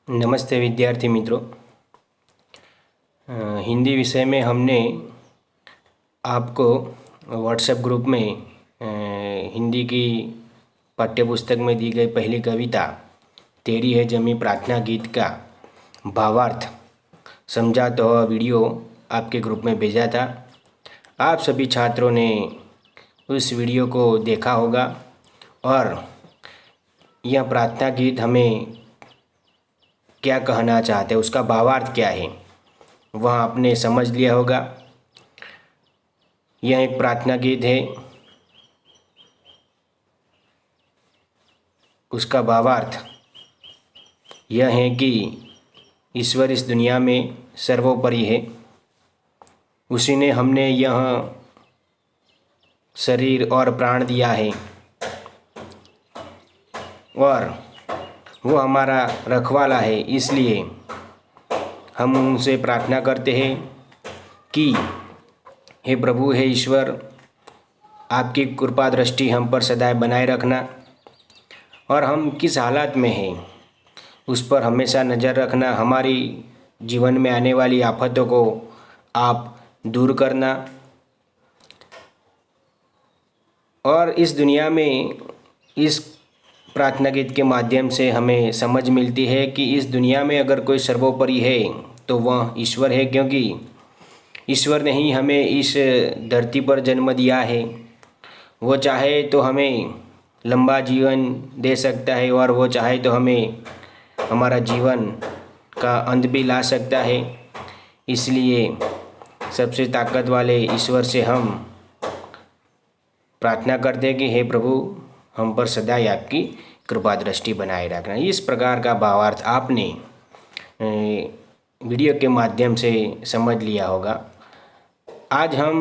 नमस्ते विद्यार्थी मित्रों। हिंदी विषय में हमने आपको व्हाट्सएप ग्रुप में हिंदी की पाठ्यपुस्तक में दी गई पहली कविता तेरी है जमी प्रार्थना गीत का भावार्थ समझाता हुआ वीडियो आपके ग्रुप में भेजा था। आप सभी छात्रों ने उस वीडियो को देखा होगा और यह प्रार्थना गीत हमें क्या कहना चाहते हैं, उसका भावार्थ क्या है, वह आपने समझ लिया होगा। यह एक प्रार्थना गीत है। उसका भावार्थ यह है कि ईश्वर इस दुनिया में सर्वोपरि है। उसी ने हमने यह शरीर और प्राण दिया है और वो हमारा रखवाला है। इसलिए हम उनसे प्रार्थना करते हैं कि हे प्रभु, हे ईश्वर, आपकी कृपा दृष्टि हम पर सदैव बनाए रखना और हम किस हालत में हैं उस पर हमेशा नज़र रखना। हमारी जीवन में आने वाली आफतों को आप दूर करना और इस दुनिया में इस प्रार्थना गीत के माध्यम से हमें समझ मिलती है कि इस दुनिया में अगर कोई सर्वोपरि है तो वह ईश्वर है, क्योंकि ईश्वर ने ही हमें इस धरती पर जन्म दिया है। वो चाहे तो हमें लंबा जीवन दे सकता है और वो चाहे तो हमें हमारा जीवन का अंत भी ला सकता है। इसलिए सबसे ताकत वाले ईश्वर से हम प्रार्थना करते हैं कि हे प्रभु, हम पर सदा आपकी कृपा दृष्टि बनाए रखना। इस प्रकार का भावार्थ आपने वीडियो के माध्यम से समझ लिया होगा। आज हम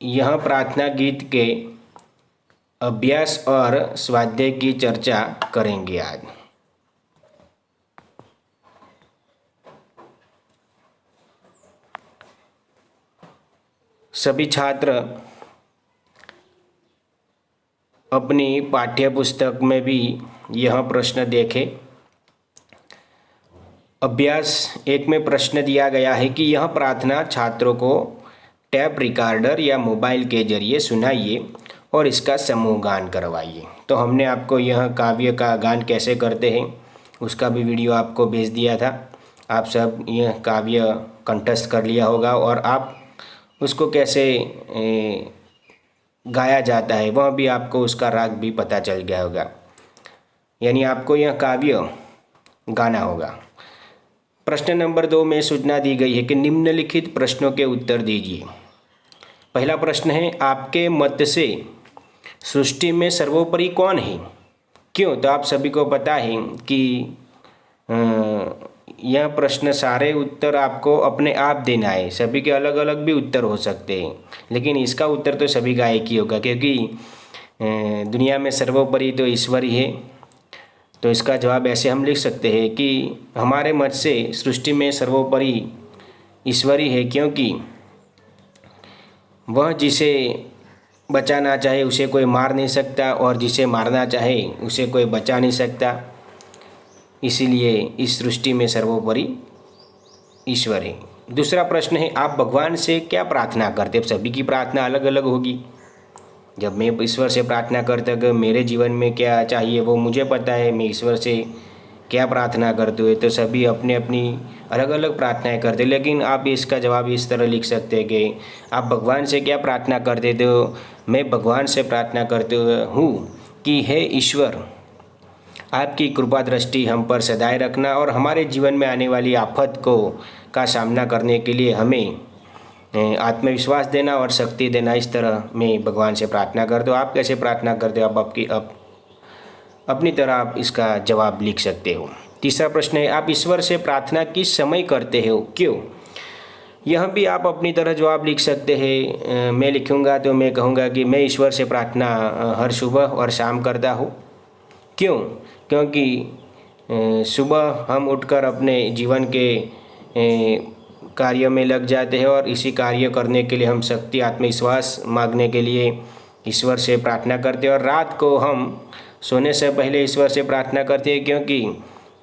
यह प्रार्थना गीत के अभ्यास और स्वाध्याय की चर्चा करेंगे। आज सभी छात्र अपनी पाठ्य पुस्तक में भी यह प्रश्न देखें। अभ्यास 1 में प्रश्न दिया गया है कि यह प्रार्थना छात्रों को टैप रिकॉर्डर या मोबाइल के जरिए सुनाइए और इसका समूह गान करवाइए। तो हमने आपको यह काव्य का गान कैसे करते हैं उसका भी वीडियो आपको भेज दिया था। आप सब यह काव्य कंठस्थ कर लिया होगा और आप उसको कैसे गाया जाता है वह भी आपको, उसका राग भी पता चल गया होगा। यानी आपको यह काव्य गाना होगा। प्रश्न नंबर 2 में सूचना दी गई है कि निम्नलिखित प्रश्नों के उत्तर दीजिए। पहला प्रश्न है, आपके मत से सृष्टि में सर्वोपरि कौन है, क्यों? तो आप सभी को पता है कि यह प्रश्न सारे उत्तर आपको अपने आप देना है। सभी के अलग अलग भी उत्तर हो सकते हैं, लेकिन इसका उत्तर तो सभी का एक ही होगा, क्योंकि दुनिया में सर्वोपरि तो ईश्वर ही है। तो इसका जवाब ऐसे हम लिख सकते हैं कि हमारे मत से सृष्टि में सर्वोपरि ईश्वर ही है, क्योंकि वह जिसे बचाना चाहे उसे कोई मार नहीं सकता और जिसे मारना चाहे उसे कोई बचा नहीं सकता। इसीलिए इस सृष्टि में सर्वोपरि ईश्वर है। दूसरा प्रश्न है, आप भगवान से क्या प्रार्थना करते हैं? सभी की प्रार्थना अलग अलग होगी। जब मैं ईश्वर से प्रार्थना करता हूँ मेरे जीवन में क्या चाहिए वो मुझे पता है, मैं ईश्वर से क्या प्रार्थना करते हुए, तो सभी अपने अपनी अलग अलग प्रार्थनाएं करते हैं। लेकिन आप इसका जवाब इस तरह लिख सकते हैं कि आप भगवान से क्या प्रार्थना करते हो? मैं भगवान से प्रार्थना करते हूँ कि हे ईश्वर, आपकी कृपा दृष्टि हम पर सदाए रखना और हमारे जीवन में आने वाली आफत का सामना करने के लिए हमें आत्मविश्वास देना और शक्ति देना। इस तरह मैं भगवान से प्रार्थना करता हूँ। आप कैसे प्रार्थना करते हो? आप अपनी तरह आप इसका जवाब लिख सकते हो। तीसरा प्रश्न है, आप ईश्वर से प्रार्थना किस समय करते हो, क्यों? यह भी आप अपनी तरह जवाब लिख सकते हैं। मैं लिखूँगा तो मैं कहूँगा कि मैं ईश्वर से प्रार्थना हर सुबह और शाम करता हूँ। क्यों? क्योंकि सुबह हम उठकर अपने जीवन के कार्य में लग जाते हैं और इसी कार्य करने के लिए हम शक्ति, आत्मविश्वास मांगने के लिए ईश्वर से प्रार्थना करते हैं और रात को हम सोने से पहले ईश्वर से प्रार्थना करते हैं, क्योंकि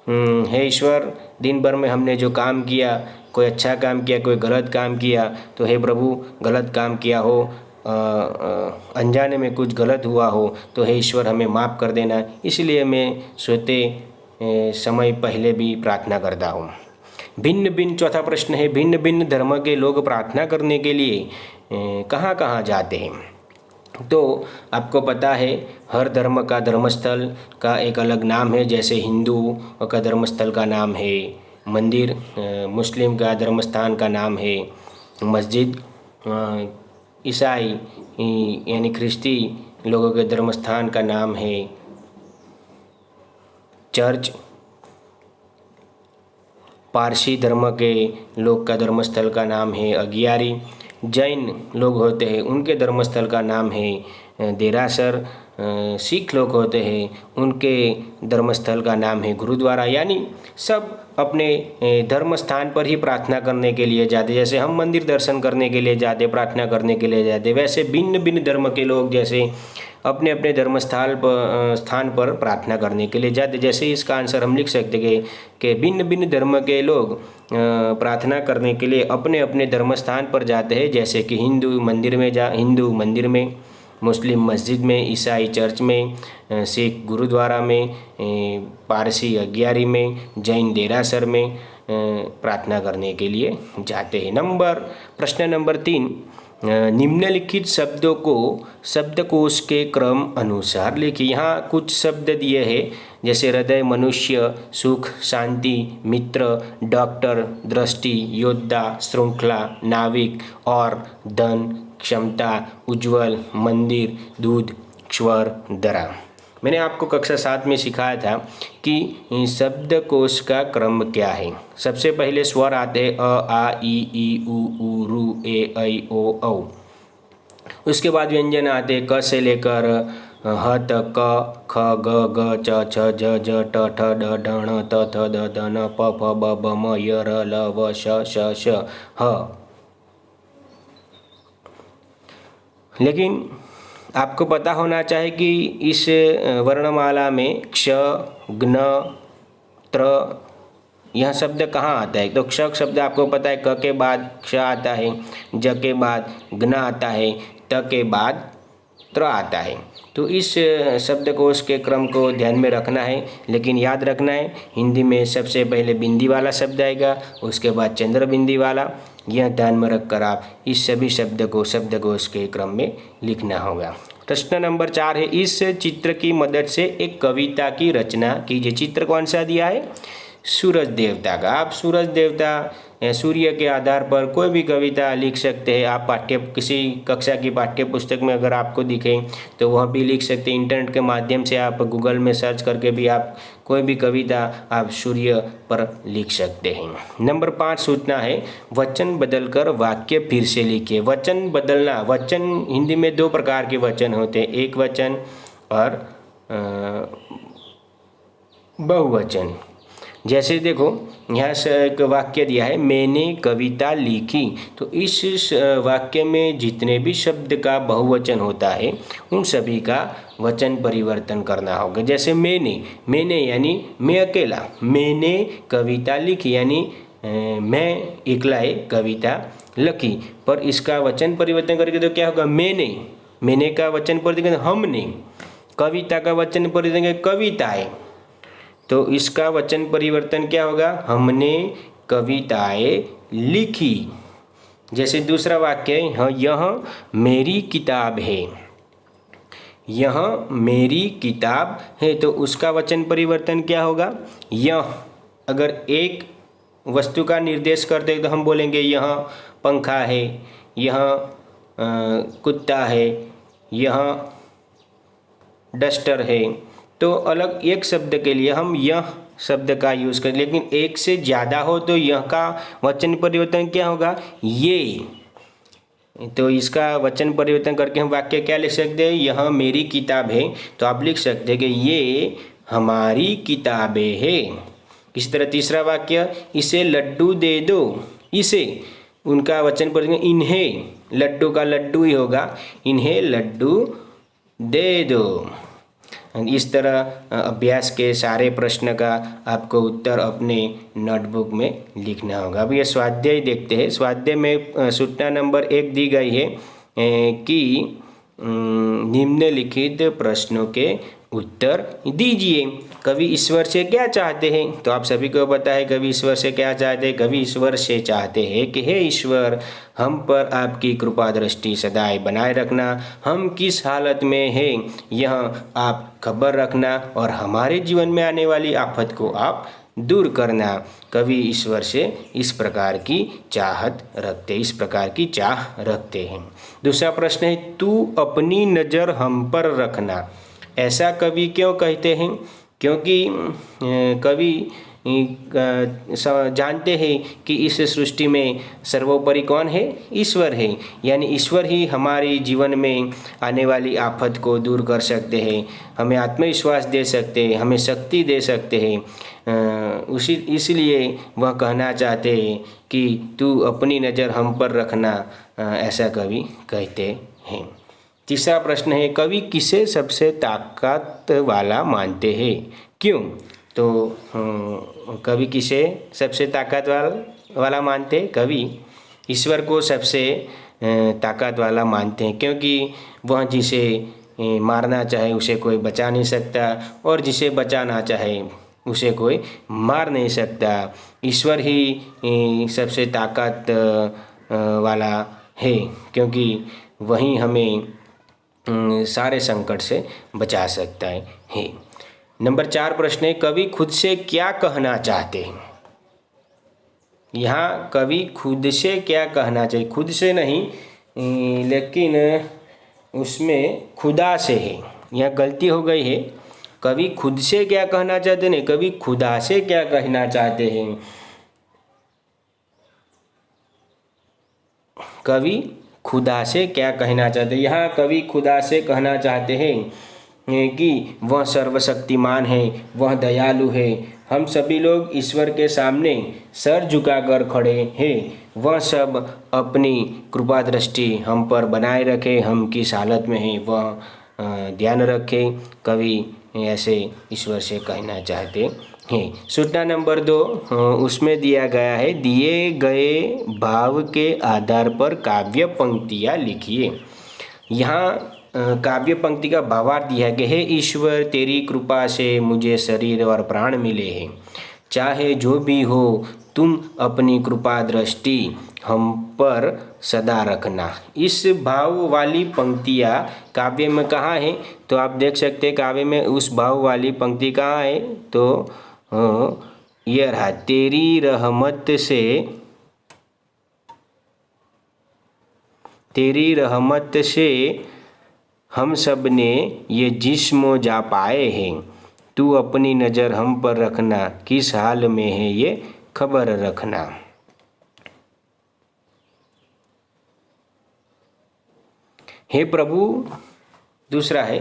हे ईश्वर, दिन भर में हमने जो काम किया, कोई अच्छा काम किया, कोई गलत काम किया, तो हे प्रभु, गलत काम किया हो, अनजाने में कुछ गलत हुआ हो तो हे ईश्वर हमें माफ़ कर देना। इसलिए मैं सोते समय पहले भी प्रार्थना करता हूँ। भिन्न भिन्न, चौथा प्रश्न है, भिन्न भिन्न धर्म के लोग प्रार्थना करने के लिए कहाँ कहाँ जाते हैं? तो आपको पता है हर धर्म का धर्मस्थल का एक अलग नाम है। जैसे हिंदू का धर्मस्थल का नाम है मंदिर, मुस्लिम का धर्मस्थान का नाम है मस्जिद, ईसाई यानी ख्रिस्ती लोगों के धर्मस्थान का नाम है चर्च, पारसी धर्म के लोग का धर्मस्थल का नाम है अगियारी, जैन लोग होते हैं उनके धर्मस्थल का नाम है देरासर, सिख लोग होते हैं उनके धर्मस्थल का नाम है गुरुद्वारा। यानी सब अपने धर्म स्थान पर ही प्रार्थना करने के लिए जाते। जैसे हम मंदिर दर्शन करने के लिए जाते, प्रार्थना करने के लिए जाते, वैसे भिन्न भिन्न धर्म के लोग जैसे अपने अपने धर्मस्थल पर स्थान पर प्रार्थना करने के लिए जाते। जैसे इसका आंसर हम लिख सकते हैं कि भिन्न भिन्न धर्म के लोग प्रार्थना करने के लिए अपने अपने धर्म स्थान पर जाते हैं। जैसे कि हिंदू मंदिर में, मुस्लिम मस्जिद में, ईसाई चर्च में, सिख गुरुद्वारा में, पारसी अगियारी में, जैन देरासर में प्रार्थना करने के लिए जाते हैं। प्रश्न नंबर 3, निम्नलिखित शब्दों को शब्दकोश के क्रम अनुसार लिखिए। यहाँ कुछ शब्द दिए हैं जैसे हृदय, मनुष्य, सुख, शांति, मित्र, डॉक्टर, दृष्टि, योद्धा, श्रृंखला, नाविक और धन, क्षमता, उज्ज्वल, मंदिर, दूध, स्वर, दरा। मैंने आपको कक्षा 7 में सिखाया था कि शब्दकोश का क्रम क्या है। सबसे पहले स्वर आते हैं अ, आ, ई, उ, रू, ए, ऐ, ओ, औ। उसके बाद व्यंजन आते हैं क से लेकर ह तक, क, ख, ग, च, छ, ज, ट, ठ, ड, ढ, ण, त, थ, द, ध, न, प, फ, ब, भ, म, य, र, ल, व, श, ह। लेकिन आपको पता होना चाहिए कि इस वर्णमाला में क्ष, ज्ञ, त्र यह शब्द कहाँ आता है। तो क्ष शब्द आपको पता है क के बाद क्ष आता है, ज के बाद ज्ञ आता है, त के बाद त्र आता है। तो इस शब्दकोश के क्रम को ध्यान में रखना है। लेकिन याद रखना है हिंदी में सबसे पहले बिंदी वाला शब्द आएगा, उसके बाद चंद्र बिंदी वाला। यह ध्यान में रखकर आप इस सभी शब्द को शब्दकोश के क्रम में लिखना होगा। प्रश्न नंबर 4 है, इस चित्र की मदद से एक कविता की रचना कीजिए। चित्र कौन सा दिया है? सूरज देवता का। आप सूरज देवता सूर्य के आधार पर कोई भी कविता लिख सकते हैं। आप किसी कक्षा की पाठ्य पुस्तक में अगर आपको दिखे तो वह भी लिख सकते हैं। इंटरनेट के माध्यम से आप गूगल में सर्च करके भी आप कोई भी कविता आप सूर्य पर लिख सकते हैं। नंबर 5 सूचना है, वचन बदलकर वाक्य फिर से लिखिए। वचन बदलना, वचन हिंदी में 2 प्रकार के वचन होते हैं, एक वचन और बहुवचन। जैसे देखो यहाँ से एक वाक्य दिया है, मैंने कविता लिखी। तो इस वाक्य में जितने भी शब्द का बहुवचन होता है उन सभी का वचन परिवर्तन करना होगा। जैसे मैंने यानी मैं अकेला, मैंने कविता लिखी यानी मैं एकलाए कविता लिखी। पर इसका वचन परिवर्तन करके तो क्या होगा, मैंने का वचन परिवर्तन हमने, कविता का वचन परिवर्तन कविताएं। तो इसका वचन परिवर्तन क्या होगा, हमने कविताएं लिखी। जैसे दूसरा वाक्य है, यह मेरी किताब है, यह मेरी किताब है। तो उसका वचन परिवर्तन क्या होगा, यह। अगर एक वस्तु का निर्देश करते तो हम बोलेंगे यह पंखा है, यह कुत्ता है, यह डस्टर है। तो अलग एक शब्द के लिए हम यह शब्द का यूज़ करें। लेकिन एक से ज़्यादा हो तो यह का वचन परिवर्तन क्या होगा, ये। तो इसका वचन परिवर्तन करके हम वाक्य क्या लिख सकते हैं, यह मेरी किताब है। तो आप लिख सकते हैं कि ये हमारी किताबें हैं। इसी तरह तीसरा वाक्य, इसे लड्डू दे दो, इसे, उनका वचन परिवर्तन इन्हें, लड्डू का लड्डू ही होगा, इन्हें लड्डू दे दो। इस तरह अभ्यास के सारे प्रश्न का आपको उत्तर अपने नोटबुक में लिखना होगा। अब ये स्वाध्याय देखते हैं। स्वाध्याय में सूचना नंबर 1 दी गई है कि निम्नलिखित प्रश्नों के उत्तर दीजिए। कवि ईश्वर से क्या चाहते हैं? तो आप सभी को पता है कवि ईश्वर से क्या चाहते हैं। कवि ईश्वर से चाहते हैं कि हे ईश्वर, हम पर आपकी कृपा दृष्टि सदाई बनाए रखना, हम किस हालत में हैं यह आप खबर रखना और हमारे जीवन में आने वाली आफत को आप दूर करना। कवि ईश्वर से इस प्रकार की चाह रखते हैं। दूसरा प्रश्न है, तू अपनी नज़र हम पर रखना। ऐसा कवि क्यों कहते हैं? क्योंकि कवि जानते हैं कि इस सृष्टि में सर्वोपरि कौन है? ईश्वर है। यानी ईश्वर ही हमारे जीवन में आने वाली आफत को दूर कर सकते हैं, हमें आत्मविश्वास दे सकते हैं, हमें शक्ति दे सकते हैं। इसलिए वह कहना चाहते हैं कि तू अपनी नज़र हम पर रखना, ऐसा कवि कहते हैं। तीसरा प्रश्न है, कवि किसे सबसे ताकत वाला मानते हैं? क्यों? तो कवि किसे सबसे ताकत वाला मानते हैं? कवि ईश्वर को सबसे ताकत वाला मानते हैं, क्योंकि वह जिसे मारना चाहे उसे कोई बचा नहीं सकता और जिसे बचाना चाहे उसे कोई मार नहीं सकता। ईश्वर ही सबसे ताकत वाला है, क्योंकि वही हमें सारे संकट से बचा सकता है। नंबर 4 प्रश्न है, कवि खुद से क्या कहना चाहते हैं? यहाँ कवि खुद से क्या कहना चाहिए? खुद से नहीं, लेकिन उसमें खुदा से है। यहाँ गलती हो गई है। कवि खुद से क्या कहना चाहते हैं, कवि खुदा से क्या कहना चाहते हैं। कवि खुदा से क्या कहना चाहते हैं? यहाँ कवि खुदा से कहना चाहते हैं कि वह सर्वशक्तिमान है, वह दयालु है, हम सभी लोग ईश्वर के सामने सर झुकाकर खड़े हैं, वह सब अपनी कृपा दृष्टि हम पर बनाए रखे, हम किस हालत में हैं वह ध्यान रखे। कवि ऐसे ईश्वर से कहना चाहते हैं। सूचना नंबर 2 उसमें दिया गया है, दिए गए भाव के आधार पर काव्य पंक्तियाँ लिखिए। यहाँ काव्य पंक्ति का भावार्थ दिया है कि हे ईश्वर, तेरी कृपा से मुझे शरीर और प्राण मिले हैं, चाहे जो भी हो तुम अपनी कृपा दृष्टि हम पर सदा रखना। इस भाव वाली पंक्तियाँ काव्य में कहाँ है? तो आप देख सकते हैं काव्य में उस भाव वाली पंक्ति कहाँ है? तो ये रहा, तेरी रहमत से हम सब ने ये जिस्म जा पाए हैं, तू अपनी नज़र हम पर रखना, किस हाल में है ये खबर रखना। हे प्रभु, दूसरा है,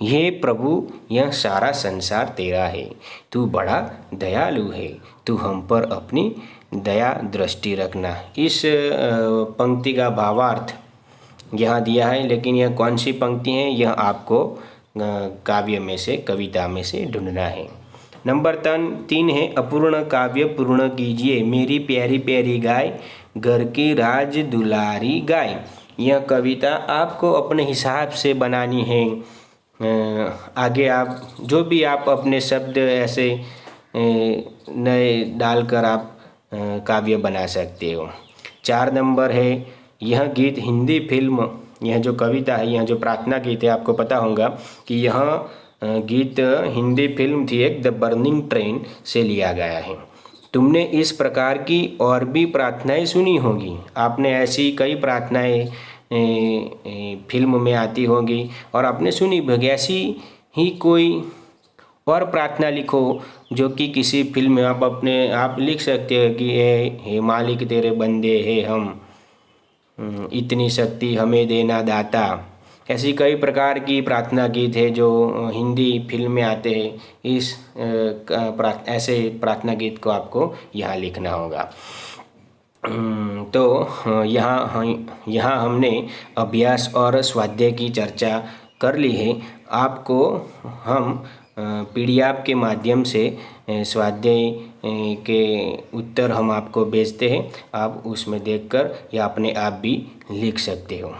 हे प्रभु यह सारा संसार तेरा है, तू बड़ा दयालु है, तू हम पर अपनी दया दृष्टि रखना। इस पंक्ति का भावार्थ यहाँ दिया है, लेकिन यह कौन सी पंक्ति है यह आपको काव्य में से, कविता में से ढूंढना है। नंबर 3 है, अपूर्ण काव्य पूर्ण कीजिए, मेरी प्यारी प्यारी गाय, घर की राज दुलारी गाय। यह कविता आपको अपने हिसाब से बनानी है। आगे आप जो भी आप अपने शब्द ऐसे नए डालकर आप काव्य बना सकते हो। 4 नंबर है, यह गीत हिंदी फिल्म, यह जो कविता है, यह जो प्रार्थना गीत है, आपको पता होगा कि यह गीत हिंदी फिल्म थी एक, द बर्निंग ट्रेन से लिया गया है। तुमने इस प्रकार की और भी प्रार्थनाएं सुनी होगी, आपने ऐसी कई प्रार्थनाएं फिल्म में आती होगी और आपने सुनी होगी। ऐसी ही कोई और प्रार्थना लिखो जो कि किसी फिल्म में आप लिख सकते हो कि हे मालिक तेरे बंदे हैं हम, इतनी शक्ति हमें देना दाता। ऐसी कई प्रकार की प्रार्थना गीत है जो हिंदी फिल्म में आते हैं। ऐसे प्रार्थना गीत को आपको यहाँ लिखना होगा। तो यहाँ हमने अभ्यास और स्वाध्याय की चर्चा कर ली है, आपको हम पीडीएफ के माध्यम से स्वाध्याय के उत्तर हम आपको भेजते हैं। आप उसमें देखकर या अपने आप भी लिख सकते हो।